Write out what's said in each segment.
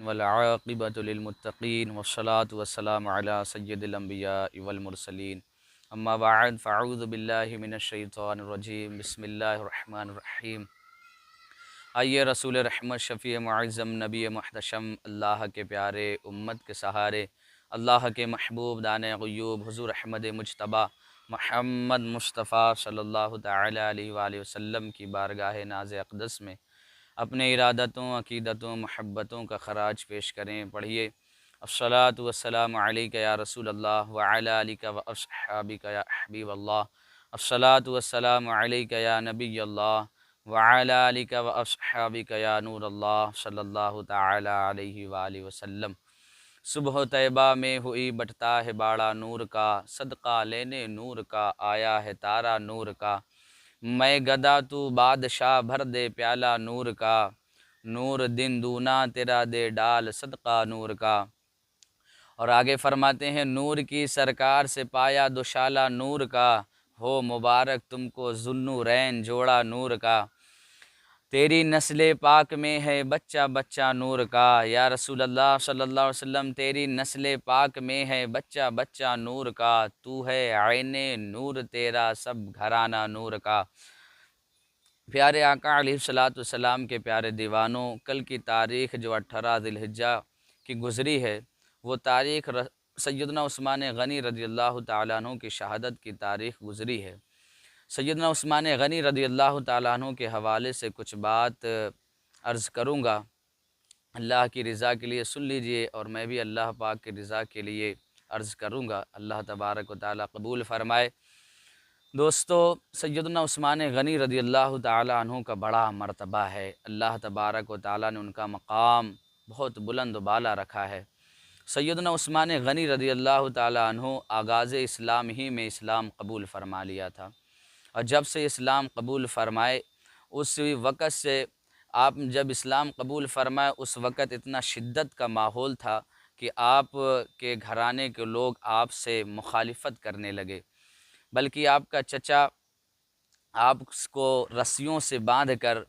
वल्आक़िबतु लिलमुत्तक़ीन वस्सलातु वस्सलामु अला सय्यिदिल अंबिया वल मुरसलीन अम्मा बअद फ़अऊज़ु बिल्लाहि मिनश शैतानिर रजीम बिस्मिल्लाहिर रहमानिर रहीम। आइए रसूल रहमत शफ़ी मुअज़्ज़म नबी मुहतशम अल्लाह के प्यारे उम्मत के सहारे अल्लाह के महबूब दाने ग़ुयूब हुज़ूर अहमद मुज्तबा मुहम्मद मुस्तफ़ा सल्लल्लाहु तआला अलैहि वसल्लम की बारगाह नाज़ अक़दस में अपने इरादतों, अक़ीदतों, महब्बतों का ख़राज पेश करें। पढ़िए अस्सलातु वस्सलामु अलैका या रसूल अल्लाह व अला आलिका व अस्हाबिका या हबीब अल्लाह। अस्सलातु वस्सलामु अलैका या नबी अल्लाह व अला आलिका व अस्हाबिका या नूर अल्लाह सल्लल्लाहु तआला अलैहि व आलिहि वसल्लम। सुबह तैबा में हुई बटता है बाड़ा नूर का, सदका लेने नूर का आया है तारा नूर का। मैं गदा तू बादशाह भर दे प्याला नूर का, नूर दिन दूना तेरा दे डाल सदका नूर का। और आगे फरमाते हैं नूर की सरकार से पाया दुशाला नूर का, हो मुबारक तुमको ज़ुन्नूरैन जोड़ा नूर का। तेरी नस्ल पाक में है बच्चा बच्चा नूर का, या रसूल अल्लाह सल्लल्लाहु अलैहि वसल्लम तेरी नस्ल पाक में है बच्चा बच्चा नूर का। तू है आईने नूर तेरा सब घराना नूर का। प्यारे आका अलैहिस्सलातु वस्सलाम के प्यारे दीवानों, कल की तारीख़ जो 18 ज़िलहिज्जा की गुज़री है वो तारीख़ सैयदना उस्मान गनी रज़ियल्लाहु ताला अन्हु की शहादत की तारीख़ गुज़री है। सैयदना उस्मान गनी रज़ियल्लाहु ताला अन्हु के हवाले से कुछ बात अर्ज़ करूँगा। अल्लाह की रज़ा के लिए सुन लीजिए और मैं भी अल्लाह पाक की रज़ा के लिए अर्ज़ करूँगा। अल्लाह तबारक व तआला कबूल फ़रमाए। दोस्तों, सैयदना उस्मान गनी रज़ियल्लाहु ताला अन्हु का बड़ा मर्तबा है। अल्लाह तबारक व तआला ने उनका मकाम बहुत बुलंद बाला रखा है। सैयदना उस्मान गनी रज़ियल्लाहु ताला अन्हु आगाज़ इस्लाम ही में इस्लाम कबूल फ़रमा लिया था, और जब से इस्लाम कबूल फ़रमाए उस वक़्त से आप जब इस्लाम कबूल फ़रमाए उस वक़्त इतना शिद्दत का माहौल था कि आप के घराने के लोग आपसे मुखालिफत करने लगे, बल्कि आपका चचा आपको रस्सियों से बांध कर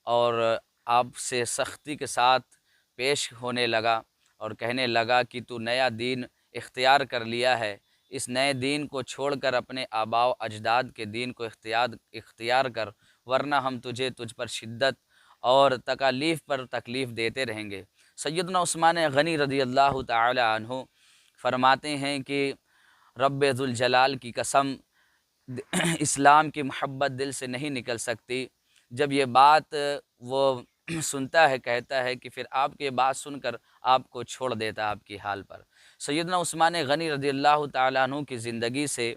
और आपसे सख्ती के साथ पेश होने लगा और कहने लगा कि तू नया दीन इख्तियार कर लिया है, इस नए दीन को छोड़कर अपने आबाओ अजदाद के दीन को इख्तियार कर, वरना हम तुझ पर शिद्दत और तकालीफ़ पर तकलीफ़ देते रहेंगे। सैयदना उस्मान गनी रज़ियल्लाहु ताला अन्हु फरमाते हैं कि रब्बे ज़ुल जलाल की कसम, इस्लाम की मोहब्बत दिल से नहीं निकल सकती। जब ये बात वो सुनता है, कहता है कि फिर आपकी बात सुनकर आपको छोड़ देता आपकी हाल पर। सैयदना उस्मान गनी रज़ियल्लाहु ताला अन्हु की ज़िंदगी से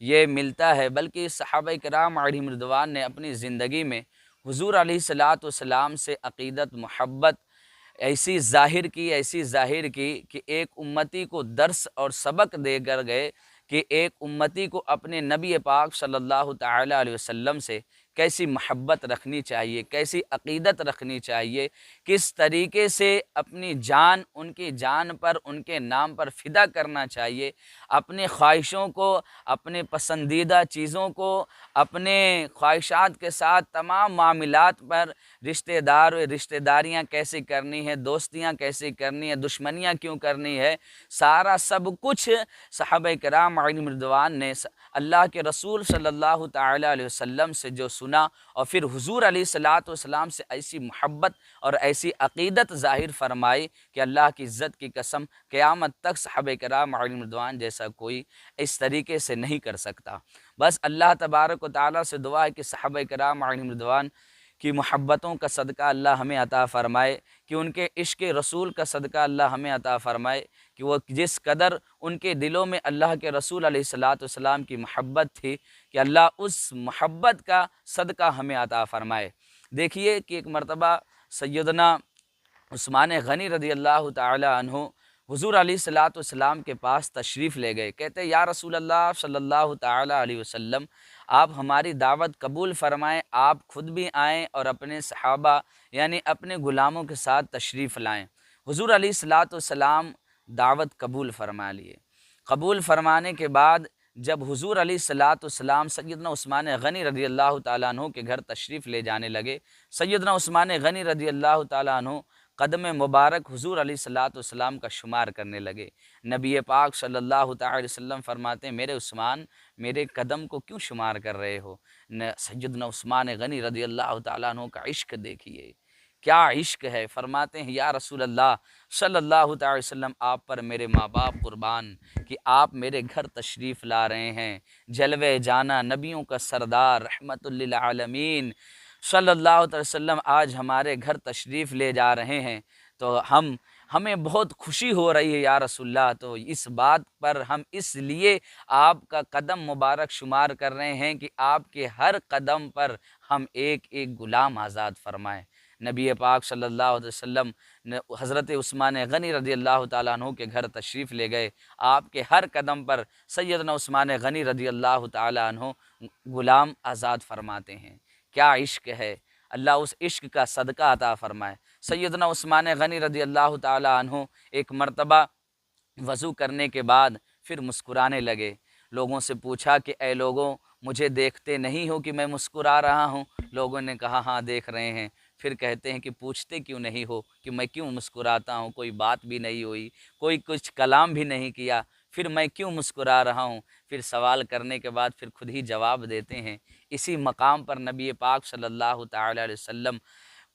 ये मिलता है, बल्कि सहाबाए किराम अलैहिम रिज़वान ने अपनी ज़िंदगी में हुज़ूर अलैहिस्सलातु वस्सलाम से अक़ीदत मोहब्बत ऐसी ज़ाहिर की कि एक उम्मती को दर्स और सबक देकर गए कि एक उम्मती को अपने नबी पाक सल्लल्लाहु तआला अलैहि वसल्लम से कैसी मोहब्बत रखनी चाहिए, कैसी अक़ीदत रखनी चाहिए, किस तरीके से अपनी जान उनकी जान पर उनके नाम पर फ़िदा करना चाहिए, अपने ख्वाहिशों को, अपने पसंदीदा चीज़ों को, अपने ख्वाहिशात के साथ तमाम मामलात पर रिश्तेदारियाँ कैसे करनी है, दोस्तियाँ कैसे करनी है, दुश्मनियाँ क्यों करनी है, सारा सब कुछ सहाबाए किराम अलैहिम रिज़वान ने अल्लाह के रसूल सल्लल्लाहु तआला अलैहि वसल्लम से जो सुना और फिर हुज़ूर अलैहिस्सलातु वस्सलाम से ऐसी मोहब्बत और ऐसी अक़ीदत ज़ाहिर फरमाई कि अल्लाह की इज़्ज़त की कसम क़यामत तक सहाबाए किराम अलैहिम रिज़वान जैसा कोई इस तरीके से नहीं कर सकता। बस अल्लाह तबारक व तआला से दुआ है कि सहाबाए किराम अलैहिम रिज़वान की मोहब्बतों का सदका अल्लाह हमें अता फ़रमाए, कि उनके इश्क़ रसूल का सदका अल्लाह हमें अता फ़रमाए, कि वो जिस कदर उनके दिलों में अल्लाह के रसूल अलैहिस्सलातु वस्सलाम की मोहब्बत थी कि अल्लाह उस मोहब्बत का सदका हमें अता फ़रमाए। देखिए कि एक मरतबा सैयदना उस्मान गनी रज़ियल्लाहु ताला अन्हु हुज़ूर अलैहिस्सलातु वस्सलाम के पास तशरीफ़ ले गए। कहते या रसूल अल्लाह सल्लल्लाहु ताला अलैहि वसल्लम, आप हमारी दावत कबूल फ़रमाएँ, आप ख़ुद भी आएँ और अपने सहाबा यानी अपने ग़ुलामों के साथ तशरीफ़ लाएँ। हुज़ूर अलैहिस्सलातु वस्सलाम दावत कबूल फ़रमा लिए। कबूल फ़रमाने के बाद जब हुज़ूर अलैहिस्सलातु वस्सलाम सैयदना उस्मान गनी रज़ियल्लाहु ताला अन्हु के घर तशरीफ़ ले जाने लगे, सैयदना उस्मान गनी रज़ियल्लाहु ताला अन्हु कदम मुबारक हुजूर अलैहिस्सलाम का शुमार करने लगे। नबी पाक सल्लल्लाहु अलैहि वसल्लम फरमाते हैं, मेरे उस्मान मेरे कदम को क्यों शुमार कर रहे हो? न सैयदना उस्मान गनी रज़ी अल्लाह तआला अन्हु का इश्क देखिए, क्या इश्क है। फरमाते हैं, या रसूल अल्लाह सल्लल्लाहु अलैहि वसल्लम, आप पर मेरे माँ बाप कुर्बान कि आप मेरे घर तशरीफ़ ला रहे हैं। जलवे जाना नबियों का सरदार रहमतुल लिल आलमीन सल्लल्लाहु अलैहि वसल्लम आज हमारे घर तशरीफ़ ले जा रहे हैं, तो हमें बहुत खुशी हो रही है या रसूलल्लाह। तो इस बात पर हम इसलिए आपका कदम मुबारक शुमार कर रहे हैं कि आपके हर कदम पर हम एक एक ग़ुलाम आज़ाद फरमाएँ। नबी पाक सल्लल्लाहु अलैहि वसल्लम ने हज़रत उस्मान गनी रज़ी अल्लाह तआला अन्हु के घर तशरीफ़ ले गए। आपके हर कदम पर सैयदना उस्मान गनी रज़ी अल्लाह तआला अन्हु ग़ुलाम आज़ाद फरमाते हैं। क्या इश्क है, अल्लाह उस इश्क का सदका अता फ़रमाए। सैयदना उस्मान गनी रज़ी अल्लाह तआला अन्हु एक मर्तबा वज़ू करने के बाद फिर मुस्कुराने लगे। लोगों से पूछा कि ऐ लोगों, मुझे देखते नहीं हो कि मैं मुस्कुरा रहा हूँ? लोगों ने कहा, हाँ देख रहे हैं। फिर कहते हैं कि पूछते क्यों नहीं हो कि मैं क्यों मुस्कुराता हूँ? कोई बात भी नहीं हुई, कोई कुछ कलाम भी नहीं किया, फिर मैं क्यों मुस्कुरा रहा हूँ? फिर सवाल करने के बाद फिर खुद ही जवाब देते हैं। इसी मकाम पर नबी पाक सल्लल्लाहु तआला अलैहि वसल्लम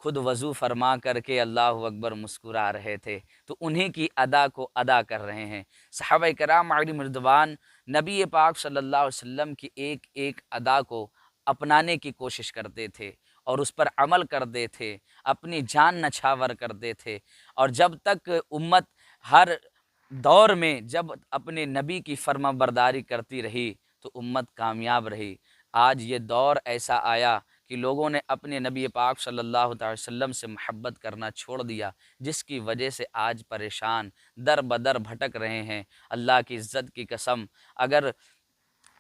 खुद वज़ू फरमा करके अल्लाहु अकबर मुस्कुरा रहे थे, तो उन्हीं की अदा को अदा कर रहे हैं। सहाबाए कराम अलैहिम रिज़वान नबी पाक सल्लल्लाहु अलैहि वसल्लम की एक एक अदा को अपनाने की कोशिश करते थे और उस पर अमल करते थे, अपनी जान नछावर करते थे। और जब तक उम्मत हर दौर में जब अपने नबी की फर्माबरदारी करती रही तो उम्मत कामयाब रही। आज ये दौर ऐसा आया कि लोगों ने अपने नबी पाक सल्लल्लाहु अलैहि वसल्लम से मोहब्बत करना छोड़ दिया, जिसकी वजह से आज परेशान दर बदर भटक रहे हैं। अल्लाह की इज़्ज़त की कसम, अगर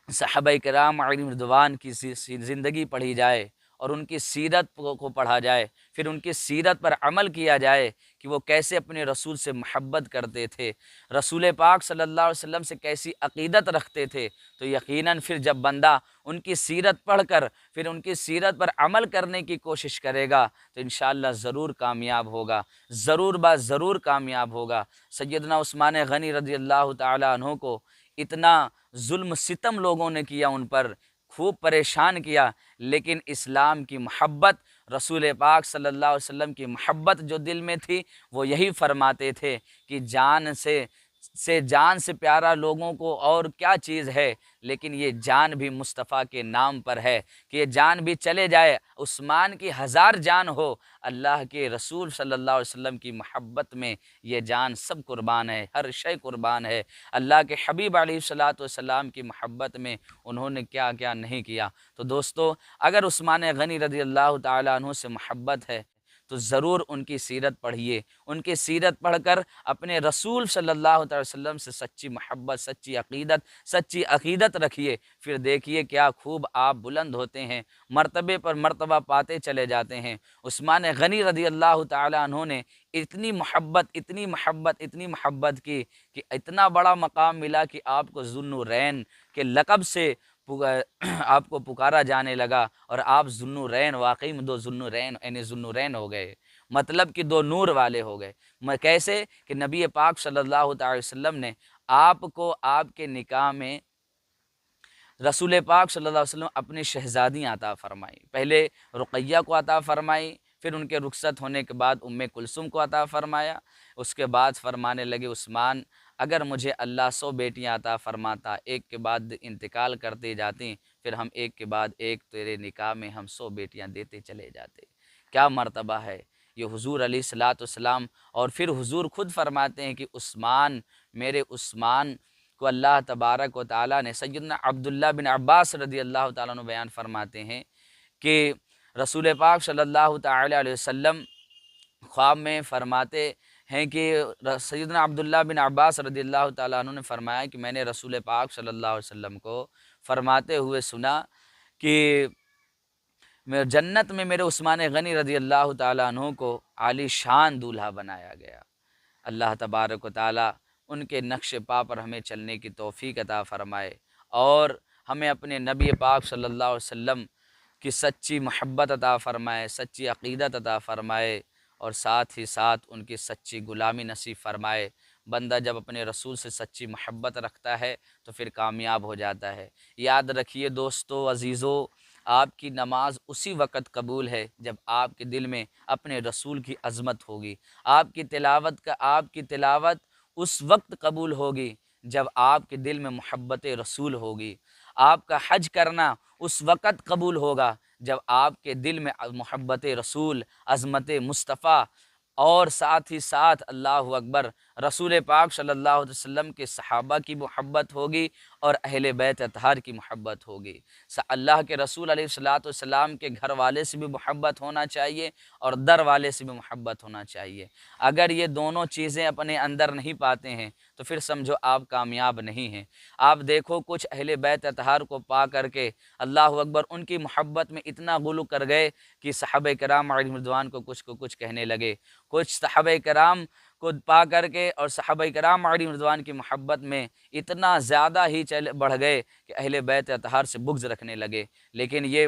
सहाबाए किराम अलैहिम रिज़वान की ज़िंदगी पढ़ी जाए और उनकी सीरत को पढ़ा जाए, फिर उनकी सीरत पर अमल किया जाए कि वो कैसे अपने रसूल से मोहब्बत करते थे, रसूल पाक सल्लल्लाहु अलैहि वसल्लम से कैसी अक़ीदत रखते थे, तो यकीनन फिर जब बंदा उनकी सीरत पढ़कर फिर उनकी सीरत पर अमल करने की कोशिश करेगा तो इंशाअल्लाह ज़रूर कामयाब होगा, ज़रूर ज़रूर कामयाब होगा। सैयदना उस्मान गनी रज़ी अल्लाह तआला अन्हु को इतना जुल्म सितम लोगों ने किया, उन पर खूब परेशान किया, लेकिन इस्लाम की मोहब्बत, रसूल पाक सल्लल्लाहु अलैहि वसल्लम की मोहब्बत जो दिल में थी, वो यही फरमाते थे कि जान से प्यारा लोगों को और क्या चीज़ है, लेकिन ये जान भी मुस्तफ़ा के नाम पर है कि ये जान भी चले जाए, उस्मान की हज़ार जान हो, अल्लाह के रसूल सल्लल्लाहु अलैहि वसल्लम की मोहब्बत में ये जान सब कुर्बान है, हर शय कुर्बान है। अल्लाह के हबीब अलैहिस्सलातु वस्सलाम की मोहब्बत में उन्होंने क्या क्या नहीं किया। तो दोस्तों, अगर उस्मान गनी रज़ी अल्लाह तआला अन्हु से मोहब्बत है तो ज़रूर उनकी सीरत पढ़िए, उनकी सीरत पढ़कर अपने रसूल सल्लल्लाहु अलैहि वसल्लम से सच्ची मोहब्बत, सच्ची अक़ीदत रखिए। फिर देखिए क्या खूब आप बुलंद होते हैं, मर्तबे पर मर्तबा पाते चले जाते हैं। उस्मान गनी रज़ी अल्लाह तआला अन्हु ने इतनी मोहब्बत, इतनी मोहब्बत, इतनी मोहब्बत की कि इतना बड़ा मकाम मिला कि आपको ज़ुन्नुरैन के लक़ब से आपको पुकारा जाने लगा और आप ज़ुन्नुरैन, वाक़ई में दो ज़ुन्नुरैन यानी ज़ुन्नुरैन हो गए, मतलब कि दो नूर वाले हो गए। मैं कैसे कि नबी पाक सल्लल्लाहु अलैहि वसल्लम ने आपको आपके निकाह में रसूल पाक सल्लल्लाहु अलैहि वसल्लम अपनी शहज़ादियाँ अता फ़रमाई। पहले रुक़ैया को अता फ़रमाई, फिर उनके रुखसत होने के बाद उम्मे कुलसुम को अता फ़रमाया। उसके बाद फ़रमाने लगे, उस्मान, अगर मुझे अल्लाह 100 बेटियाँ अता फ़रमाता, एक के बाद इंतकाल करते जाती, फिर हम एक के बाद एक तेरे निकाह में हम 100 बेटियाँ देते चले जाते। क्या मर्तबा है ये हुज़ूर अलैहिस्सलातु वस्सलाम। और फिर हुज़ूर खुद फ़रमाते हैं कि उस्मान, मेरे उस्मान को अल्लाह तबारक व तआला ने, सैयदना अब्दुल्लाह बिन अब्बास रज़ी अल्लाह तआला अन्हु बयान फ़रमाते हैं कि रसूल पाक सल्लल्लाहु तआला अलैहि वसल्लम ख्वाब में फ़रमाते हैं कि सैयदना अब्दुल्लाह बिन अब्बास रज़ियल्लाहु ताला अन्हु ने फ़रमाया कि मैंने रसूल पाक सल्लल्लाहु अलैहि वसल्लम को फ़रमाते हुए सुना कि मैं जन्नत में मेरे उस्मान गनी रज़ियल्लाहु ताला अन्हु को आलीशान दूल्हा बनाया गया। अल्लाह तबारक व तआला उनके नक्श पा पर हमें चलने की तौफ़ीक अता फ़रमाए और हमें अपने नबी पाक सल्लल्लाहु अलैहि वसल्लम की सच्ची मोहब्बत अता फ़रमाए, सच्ची अक़ीदत अता फ़रमाए और साथ ही साथ उनकी सच्ची ग़ुलामी नसीब फ़रमाए। बंदा जब अपने रसूल से सच्ची मोहब्बत रखता है तो फिर कामयाब हो जाता है। याद रखिए दोस्तों अज़ीज़ों, आपकी नमाज उसी वक़्त कबूल है जब आपके दिल में अपने रसूल की अज़मत होगी। आपकी तिलावत उस वक्त कबूल होगी जब आपके दिल में मोहब्बत रसूल होगी। आपका हज करना उस वक़्त कबूल होगा जब आपके दिल में मोहब्बत रसूल, अज़मत मुस्तफ़ा और साथ ही साथ अल्लाहु अकबर रसूल पाक सल्लल्लाहु अलैहि वसल्लम के सहाबा की मोहब्बत होगी और अहले बैत अतहार की मोहब्बत होगी। अल्लाह के रसूल अलैहिस्सलातु वस्सलाम के घर वाले से भी मोहब्बत होना चाहिए और दर वाले से भी मोहब्बत होना चाहिए। अगर ये दोनों चीज़ें अपने अंदर नहीं पाते हैं तो फिर समझो आप कामयाब नहीं हैं। आप देखो कुछ अहले बैत अतहार को पा करके अल्लाहु अकबर उनकी मोहब्बत में इतना गुलू कर गए कि सहाबा किराम अलैहिम रिज़वान को कुछ कहने लगे। कुछ सहाबा किराम को पा करके और सहाबा किराम अलैहिम रिज़वान की मोहब्बत में इतना ज़्यादा ही बढ़ गए कि अहले बैत अतहार से बुग़्ज़ रखने लगे। लेकिन ये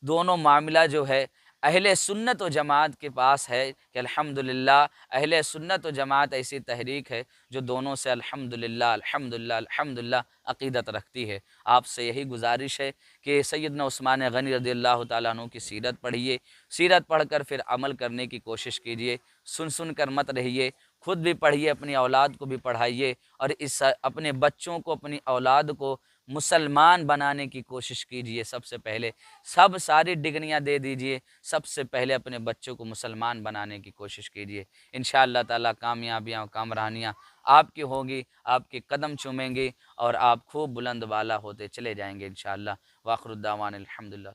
दोनों मामला जो है अहले सुन्नत व जमात के पास है कि अल्हम्दुलिल्लाह अहले सुन्नत व जमात ऐसी तहरीक है जो दोनों से अल्हम्दुलिल्लाह अल्हम्दुलिल्लाह अल्हम्दुलिल्लाह अक़ीदत रखती है। आपसे यही गुजारिश है कि सैयदना उस्मान गनी रज़ियल्लाहु ताला अन्हु की सीरत पढ़िए, सीरत पढ़कर फिर अमल करने की कोशिश कीजिए। सुन कर मत रहिए, खुद भी पढ़िए, अपनी औलाद को भी पढ़ाइए और इस अपने बच्चों को, अपनी औलाद को मुसलमान बनाने की कोशिश कीजिए। सबसे पहले सारी डिग्रियां दे दीजिए, सबसे पहले अपने बच्चों को मुसलमान बनाने की कोशिश कीजिए। इंशाअल्लाह ताला कामयाबियाँ कामरानियाँ आपकी होंगी, आपके कदम चूमेंगे और आप खूब बुलंद वाला होते चले जाएंगे इंशाअल्लाह। वाखिर दावाना अल्हम्दुलिल्लाह।